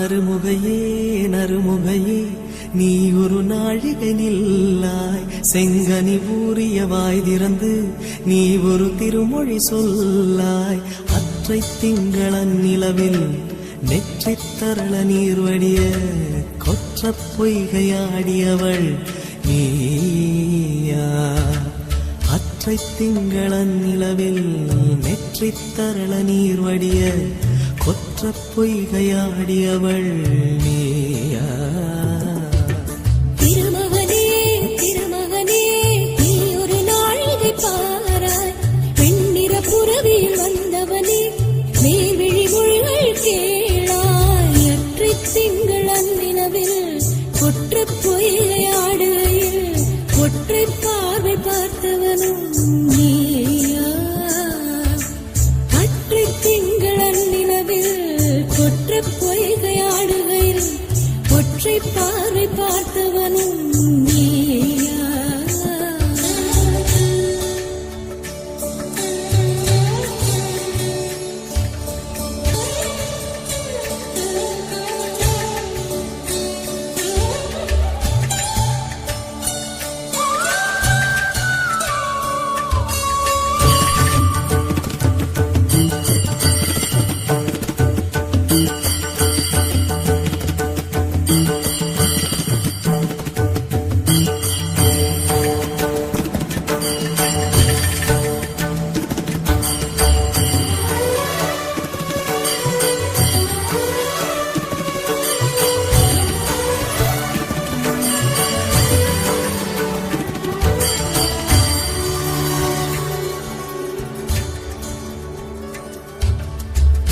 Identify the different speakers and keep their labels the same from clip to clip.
Speaker 1: நறுமுகையே நறுமுகையே நீ ஒரு நாழிகை நில்லாய் செங்கனி ஊறிய வாய் திறந்து நீ ஒரு திருமொழி சொல்லாய் அற்றை திங்களன் நிலவில் நெற்றித் தரள நீர் வடிய கொற்ற பொய்கையாடியவள் நீயா அற்றை திங்களன் நிலவில் நெற்றித் தரள நீர் வடிய கொற்ற பொய்கையாடியவள் நீயா
Speaker 2: திருமகனே திருமகனே நீ ஒரு நாழிகை பாராய் பெண்ணிற புறவியில் வந்தவனே மேவிழி மொழிகள் கேளாய் அற்றை திங்களன் நிலவில் கொற்ற பொய்கையாடுகையில் ஒற்றை பார்வை பார்த்தவனும் நீயா அற்றை திங்களன் நிலவில் கொற்ற பொய்கையாடுகையில் ஒற்றை பார்வை பார்த்தவனும் நீயா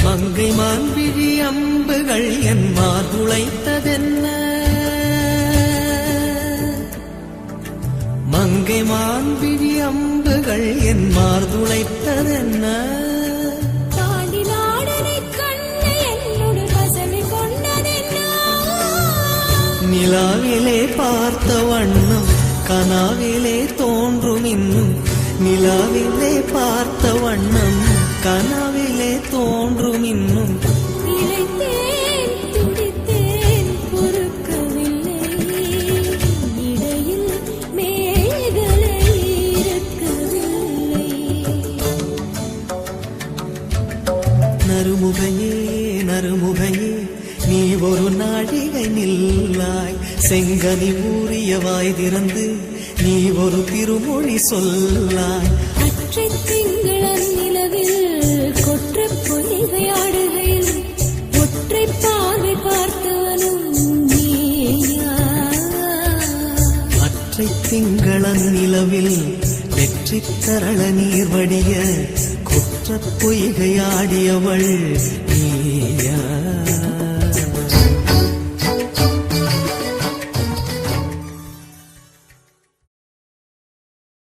Speaker 1: மங்கை மான்விழி அம்புகள் என் மார்துளைத்ததென்ன மங்கை மான்விழி அம்புகள் என் மார்துளைத்ததென்ன நிலாவிலே பார்த்த வண்ணம் கனாவிலே தோன்றும் இன்னும் நிலாவிலே பார்த்த வண்ணம் கனாவிலே தோன்றும் இன்னும்
Speaker 2: துடித்தேன் பொறுக்கவில்லை இடையில் மேகலை இருக்கவில்லை
Speaker 1: நறுமுகையே நறுமுகையே நீ ஒரு நாழிகை நில்லாய் செங்கனி ஊறிய வாய் திறந்து நீ ஒரு திருமொழி சொல்லாய்
Speaker 2: அற்றை திங்களன் நிலவில் கொற்ற பொய்கையாடுகையில் ஒற்றை பார்வை பார்த்தவனும் நீயா
Speaker 1: அற்றை திங்களன் நிலவில் வெற்றி தரள நீர் வடிய கொற்ற பொய்கையாடியவள்